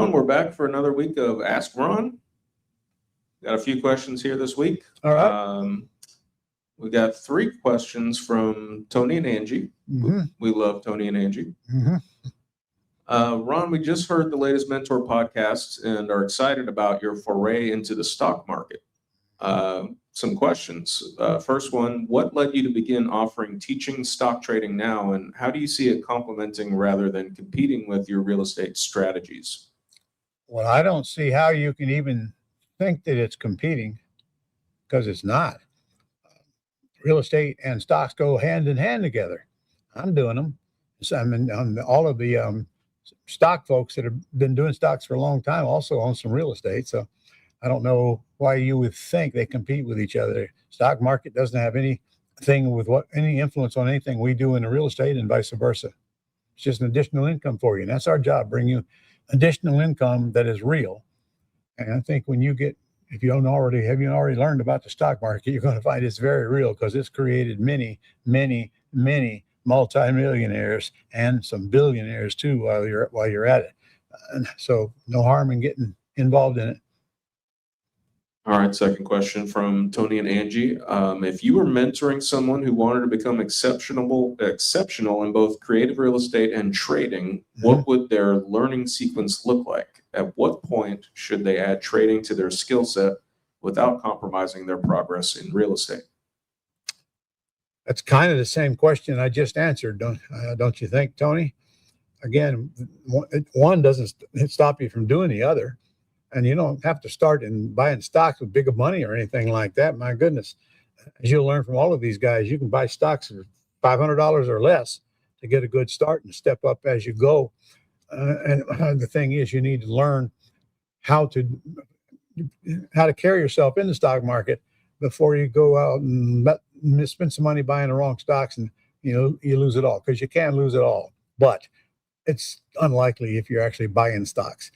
Ron, we're back for another week of Ask Ron. Got a few questions here this week. All right. We got 3 questions from Tony and Angie. Mm-hmm. We love Tony and Angie. Mm-hmm. Ron, we just heard the latest Mentor podcast and are excited about your foray into the stock market. Some questions. First one, what led you to begin offering teaching stock trading now, and how do you see it complementing rather than competing with your real estate strategies? Well, I don't see how you can even think that it's competing, because it's not. Real estate and stocks go hand in hand together. I'm doing them. So all of the stock folks that have been doing stocks for a long time also own some real estate. So I don't know why you would think they compete with each other. Stock market doesn't have anything with any influence on anything we do in the real estate, and vice versa. It's just an additional income for you. And that's our job, bring you additional income that is real. And I think when if you haven't already learned about the stock market, you're going to find it's very real, because it's created many, many, many multimillionaires and some billionaires too while you're at it. And so no harm in getting involved in it. All right, second question from Tony and Angie. If you were mentoring someone who wanted to become exceptional in both creative real estate and trading, what would their learning sequence look like? At what point should they add trading to their skill set without compromising their progress in real estate? That's kind of the same question I just answered, don't you think, Tony? Again, one doesn't stop you from doing the other. And you don't have to start in buying stocks with big money or anything like that. My goodness, as you'll learn from all of these guys, you can buy stocks for $500 or less to get a good start and step up as you go. And the thing is, you need to learn how to carry yourself in the stock market before you go out and spend some money buying the wrong stocks, and you lose it all, because you can lose it all. But it's unlikely if you're actually buying stocks.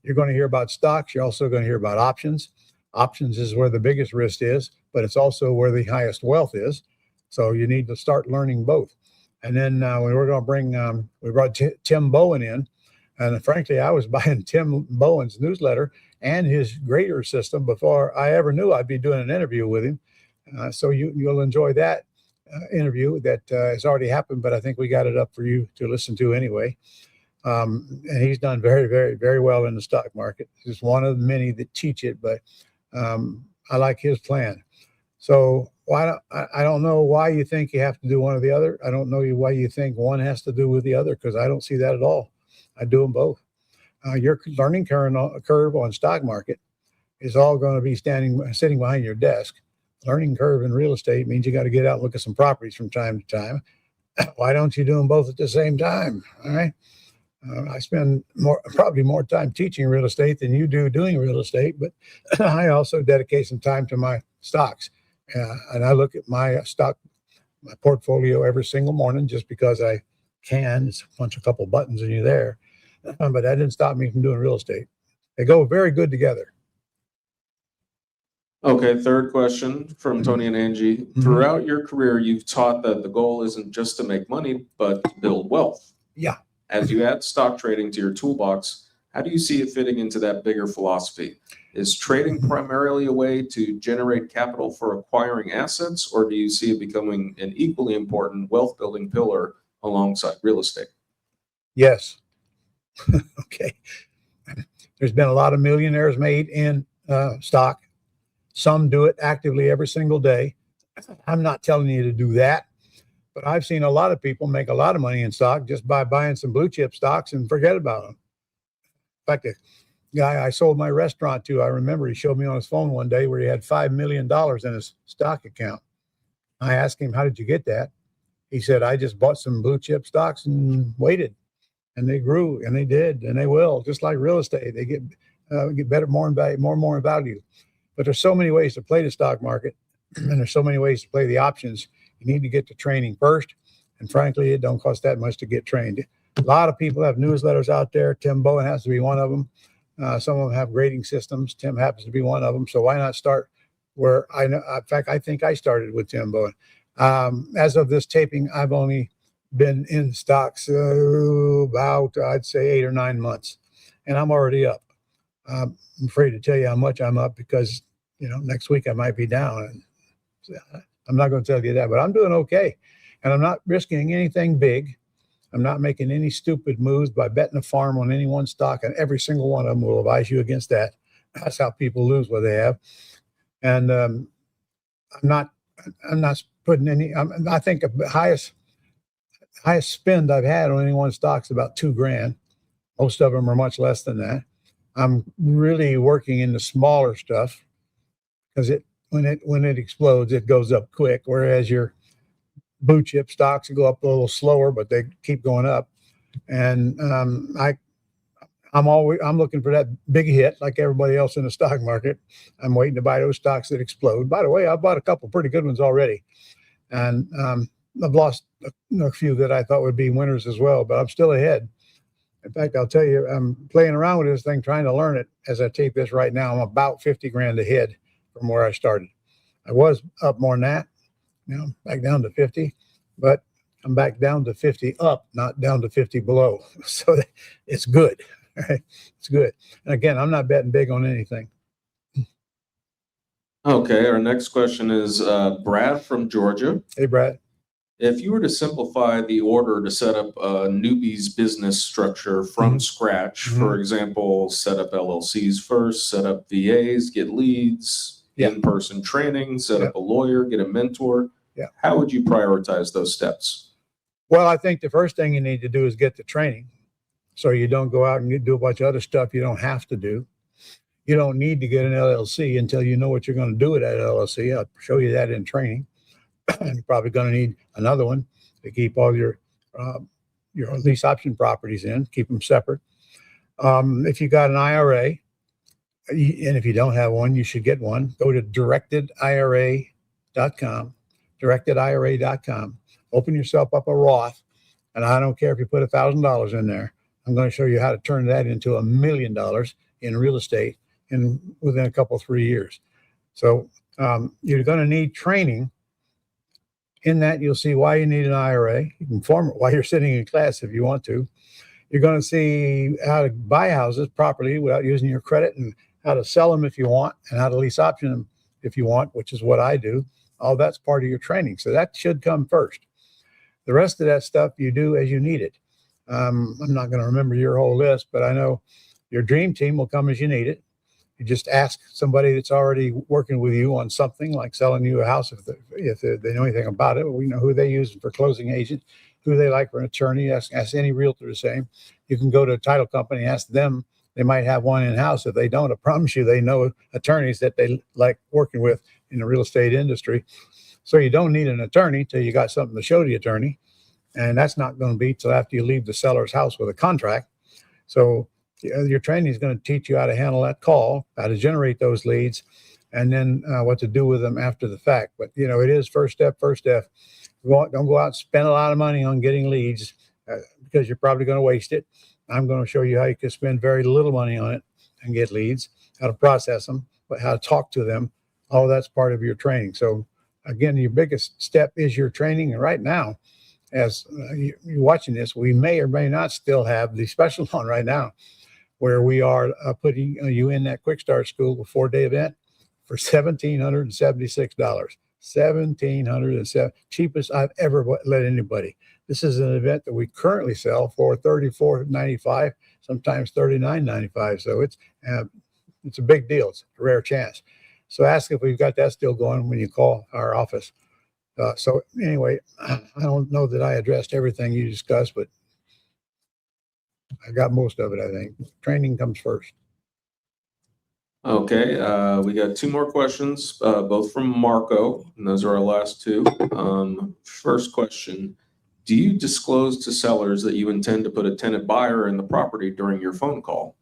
You're going to hear about stocks. You're also going to hear about options. Options is where the biggest risk is, but it's also where the highest wealth is. So you need to start learning both. And then we brought Tim Bowen in. And frankly, I was buying Tim Bowen's newsletter and his grader system before I ever knew I'd be doing an interview with him. So you'll enjoy that interview that has already happened, but I think we got it up for you to listen to anyway. And he's done very, very, very well in the stock market. He's one of many that teach it, but I like his plan. So I don't know why you think you have to do one or the other. I don't know why you think one has to do with the other, because I don't see that at all. I do them both. Your learning curve on stock market is all going to be sitting behind your desk. Learning curve in real estate means you got to get out and look at some properties from time to time. Why don't you do them both at the same time? All right. I spend probably more time teaching real estate than you do doing real estate, but I also dedicate some time to my stocks. And I look at my portfolio every single morning just because I can. It's punch a couple buttons and you're there. But that didn't stop me from doing real estate. They go very good together. Okay, third question from Tony and Angie. Throughout your career, you've taught that the goal isn't just to make money, but to build wealth. Yeah. As you add stock trading to your toolbox, how do you see it fitting into that bigger philosophy? Is trading primarily a way to generate capital for acquiring assets, or do you see it becoming an equally important wealth building pillar alongside real estate? Yes. Okay. There's been a lot of millionaires made in stock. Some do it actively every single day. I'm not telling you to do that. But I've seen a lot of people make a lot of money in stock just by buying some blue chip stocks and forget about them. In fact, the guy I sold my restaurant to, I remember he showed me on his phone one day where he had $5 million in his stock account. I asked him, how did you get that? He said, I just bought some blue chip stocks and waited. And they grew, and they did, and they will, just like real estate. They get better, more and more in value. But there's so many ways to play the stock market, and there's so many ways to play the options. You need to get to training first. And frankly, it don't cost that much to get trained. A lot of people have newsletters out there. Tim Bowen has to be one of them. Some of them have grading systems. Tim happens to be one of them. So why not start where I know? In fact, I think I started with Tim Bowen. As of this taping, I've only been in stocks about, I'd say, 8 or 9 months. and I'm already up. I'm afraid to tell you how much I'm up because, next week I might be down. And I'm not going to tell you that, but I'm doing okay. And I'm not risking anything big. I'm not making any stupid moves by betting a farm on any one stock, and every single one of them will advise you against that. That's how people lose what they have. And I'm not putting any. I think the highest spend I've had on any one stock is about $2,000. Most of them are much less than that. I'm really working in the smaller stuff because when it explodes, it goes up quick. Whereas your blue chip stocks go up a little slower, but they keep going up. And I'm looking for that big hit like everybody else in the stock market. I'm waiting to buy those stocks that explode. By the way, I bought a couple pretty good ones already, and I've lost a few that I thought would be winners as well, but I'm still ahead. In fact, I'll tell you, I'm playing around with this thing, trying to learn it as I tape this right now. I'm about 50 grand ahead from where I started. I was up more than that, back down to 50, but I'm back down to 50 up, not down to 50 below. So it's good. Right? It's good. And again, I'm not betting big on anything. Okay, our next question is Brad from Georgia. Hey, Brad. If you were to simplify the order to set up a newbie's business structure from scratch, for example, set up LLCs first, set up VAs, get leads, in-person training, set up a lawyer, get a mentor, how would you prioritize those steps? Well, I think the first thing you need to do is get the training. So you don't go out and you do a bunch of other stuff you don't have to do. You don't need to get an LLC until you know what you're going to do with that LLC. I'll show you that in training. You're probably going to need another one to keep all your lease option properties in, keep them separate. If you got an IRA, and if you don't have one, you should get one. Go to directedira.com, open yourself up a Roth, and I don't care if you put $1,000 in there. I'm going to show you how to turn that into $1 million in real estate within a couple, 3 years. So you're going to need training. In that, you'll see why you need an IRA. You can form it while you're sitting in class if you want to. You're going to see how to buy houses properly without using your credit, and how to sell them if you want, and how to lease option them if you want, which is what I do. All that's part of your training. So that should come first. The rest of that stuff you do as you need it. I'm not going to remember your whole list, but I know your dream team will come as you need it. You just ask somebody that's already working with you on something like selling you a house if they know anything about it. We know who they use for closing agent, who they like for an attorney. Ask any realtor the same. You can go to a title company, ask them. They might have one in-house. If they don't, I promise you they know attorneys that they like working with in the real estate industry. So you don't need an attorney till you got something to show the attorney. And that's not going to be till after you leave the seller's house with a contract. So your training is going to teach you how to handle that call, how to generate those leads, and then what to do with them after the fact. But, it is first step. Don't go out and spend a lot of money on getting leads because you're probably going to waste it. I'm going to show you how you can spend very little money on it and get leads, how to process them, but how to talk to them. All that's part of your training. So, again, your biggest step is your training. And right now, as you're watching this, we may or may not still have the special one right now, where we are putting you in that quick start school, a 4-day event for $1,776. $1,707, cheapest I've ever let anybody. This is an event that we currently sell for $34.95, sometimes $39.95. So it's a big deal. It's a rare chance. So ask if we've got that still going when you call our office. So anyway, I don't know that I addressed everything you discussed, but I got most of it, I think. Training comes first. Okay, we got 2 more questions, both from Marco, and those are our last 2. First question, do you disclose to sellers that you intend to put a tenant buyer in the property during your phone call?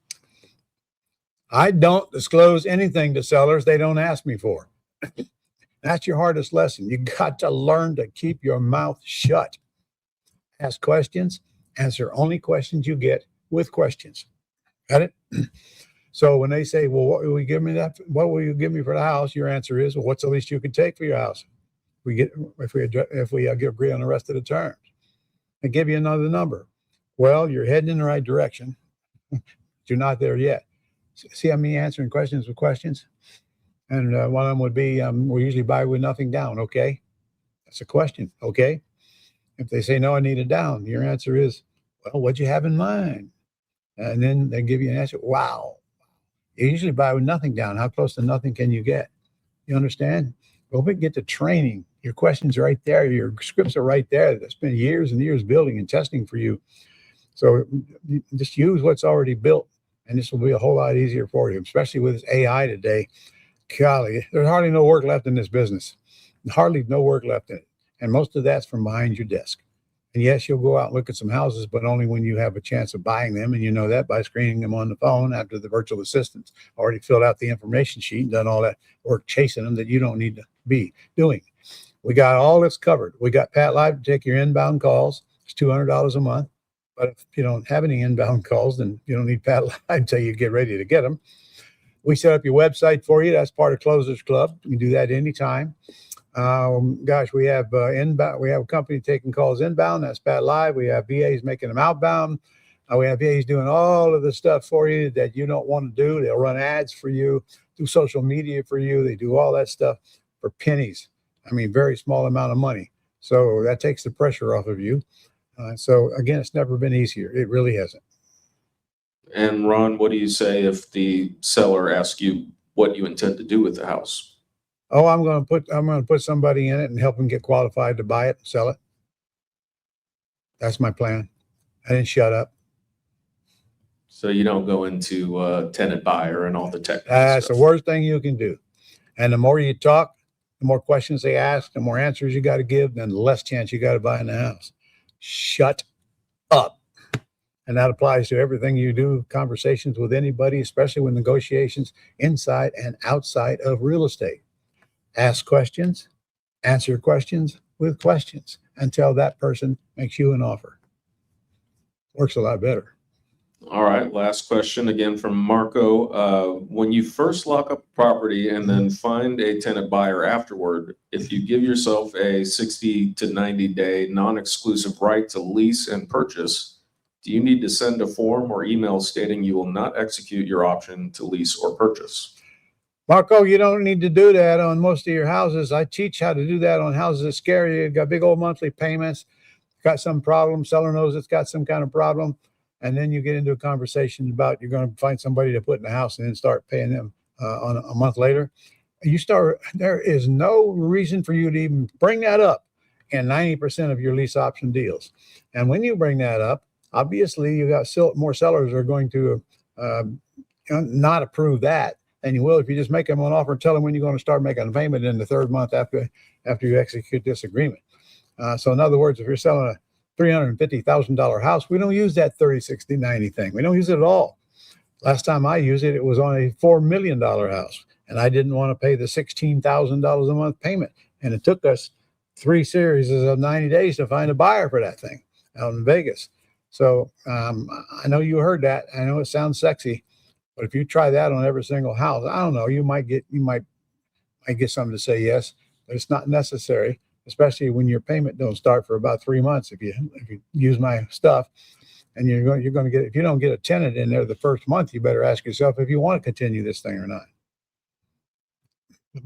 I don't disclose anything to sellers they don't ask me for. That's your hardest lesson. You got to learn to keep your mouth shut. Ask questions, answer only questions you get with questions. Got it? So when they say, well, what will you give me for the house? Your answer is, well, what's the least you could take for your house? If we agree on the rest of the terms. I give you another number. Well, you're heading in the right direction. you're not there yet. See how me answering questions with questions? And one of them would be, we usually buy with nothing down. Okay. That's a question. Okay. If they say, no, I need it down, your answer is, well, what'd you have in mind? And then they give you an answer. Wow. You usually buy with nothing down. How close to nothing can you get? You understand? Well, we get to training. Your questions are right there. Your scripts are right there. That's been years and years building and testing for you. So just use what's already built, and this will be a whole lot easier for you, especially with this AI today. Golly, there's hardly no work left in this business. Hardly no work left in it. And most of that's from behind your desk. And yes, you'll go out and look at some houses, but only when you have a chance of buying them. And you know that by screening them on the phone after the virtual assistants already filled out the information sheet and done all that work chasing them that you don't need to be doing. We got all this covered. We got Pat Live to take your inbound calls. It's $200 a month. But if you don't have any inbound calls, then you don't need Pat Live until you get ready to get them. We set up your website for you. That's part of Closers Club. You can do that anytime. Gosh, we have inbound. We have a company taking calls inbound. That's Pat Live. We have VAs making them outbound. We have VAs doing all of the stuff for you that you don't want to do. They'll run ads for you, do social media for you. They do all that stuff for pennies. I mean, very small amount of money. So that takes the pressure off of you. So again, it's never been easier. It really hasn't. And Ron, what do you say if the seller asks you what you intend to do with the house? Oh, I'm going to put somebody in it and help them get qualified to buy it and sell it. That's my plan. I didn't shut up. So you don't go into tenant buyer and all the technical That's stuff. the worst thing you can do. And the more you talk, the more questions they ask, the more answers you got to give, then the less chance you got to buy in the house. Shut up. And that applies to everything you do, conversations with anybody, especially with negotiations inside and outside of real estate. Ask questions, answer questions with questions until that person makes you an offer. Works a lot better. All right, last question again from Marco. When you first lock up a property and then find a tenant buyer afterward, if you give yourself a 60 to 90 day non-exclusive right to lease and purchase, do you need to send a form or email stating you will not execute your option to lease or purchase? Marco, you don't need to do that on most of your houses. I teach how to do that on houses that scare you. Got big old monthly payments, got some problem, seller knows it's got some kind of problem. And then you get into a conversation about you're going to find somebody to put in the house and then start paying them on a month later. There is no reason for you to even bring that up in 90% of your lease option deals. And when you bring that up, obviously you got more sellers are going to not approve that than you will if you just make them an offer and tell them when you're going to start making a payment in the third month after you execute this agreement. So in other words, if you're selling a $350,000 house, we don't use that 30, 60, 90 thing. We don't use it at all. Last time I used it, it was on a $4 million house, and I didn't want to pay the $16,000 a month payment. And it took us 3 series of 90 days to find a buyer for that thing out in Vegas. So I know you heard that. I know it sounds sexy, but if you try that on every single house, I don't know, you might get something to say yes, but it's not necessary, especially when your payment don't start for about 3 months. If you use my stuff, and you're going to get, if you don't get a tenant in there the first month, you better ask yourself if you want to continue this thing or not.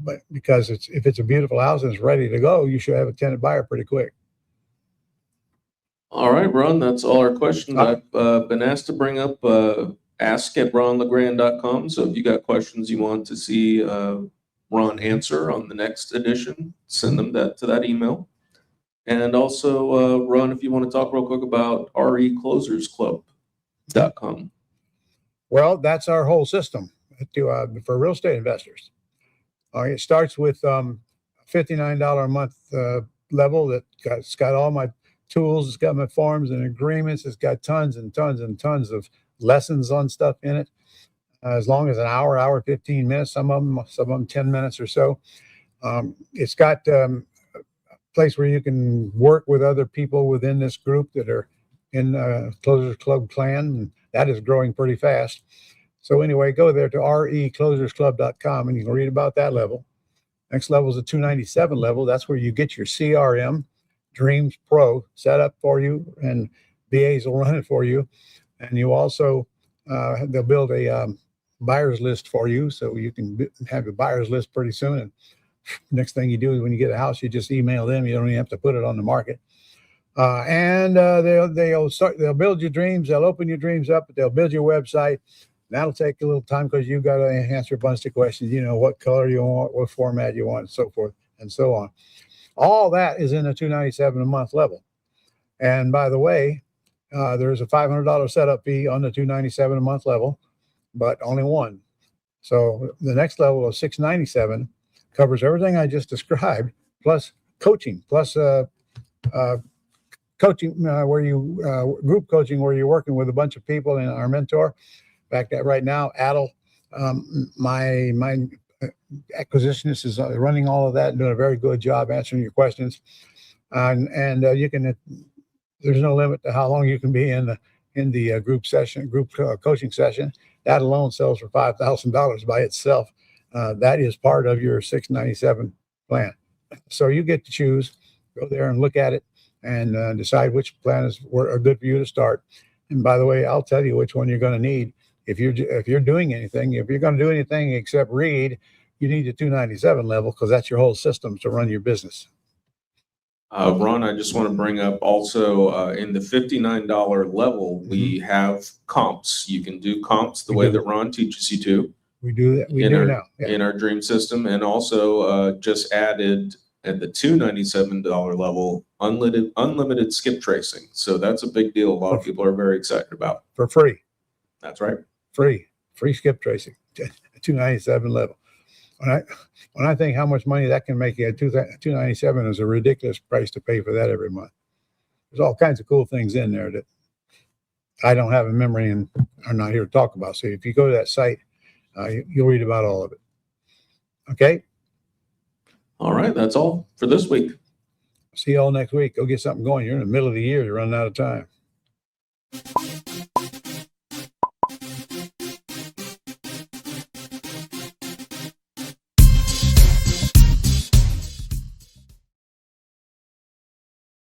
But because if it's a beautiful house and it's ready to go, you should have a tenant buyer pretty quick. All right, Ron, that's all our questions. I've been asked to bring up ask@ronlegrand.com. So if you got questions you want to see Ron answer on the next edition, send them to that email. And also, Ron, if you want to talk real quick about reclosersclub.com. Well, that's our whole system for real estate investors. It starts with $59 a month level. It's got all my tools. It's got my forms and agreements. It's got tons and tons and tons of lessons on stuff in it. As long as an hour, 15 minutes, some of them 10 minutes or so. It's got a place where you can work with other people within this group that are in Closers Club clan, and that is growing pretty fast. So anyway, go there to reclosersclub.com and you can read about that level. Next level is the 297 level. That's where you get your CRM Dreams Pro set up for you, and VAs will run it for you. And you also they'll build a buyer's list for you, so you can have a buyer's list pretty soon. And next thing you do is when you get a house, you just email them. You don't even have to put it on the market. And they'll build your dreams. They'll open your dreams up, but they'll build your website. That'll take a little time because you've got to answer a bunch of questions. You know, what color you want, what format you want, and so forth and so on. All that is in the $297 a month level. And by the way, there's a $500 setup fee on the $297 a month level, but only one. So the next level of $697 covers everything I just described, plus coaching, plus coaching where you group coaching where you're working with a bunch of people and our mentor. In fact, right now, Adel, my acquisitionist, is running all of that and doing a very good job answering your questions. And you can. There's no limit to how long you can be in the group coaching session. That alone sells for $5,000 by itself. That is part of your $697 plan. So you get to choose. Go there and look at it and decide which plan is good for you to start. And by the way, I'll tell you which one you're going to need. If you're doing anything, if you're going to do anything except read, you need the $297 level because that's your whole system to run your business. Ron, I just want to bring up also in the $59 level, we have comps. You can do comps the way that Ron teaches you to. We do that. We do now. Yeah. In our dream system, and also just added at the $297 level, unlimited skip tracing. So that's a big deal. A lot of people are very excited about. For free. That's right. Free skip tracing, $297 level. When I think how much money that can make you at $297 is a ridiculous price to pay for that every month. There's all kinds of cool things in there that I don't have in memory and are not here to talk about. So if you go to that site, you'll read about all of it. Okay. All right. That's all for this week. See you all next week. Go get something going. You're in the middle of the year. You're running out of time.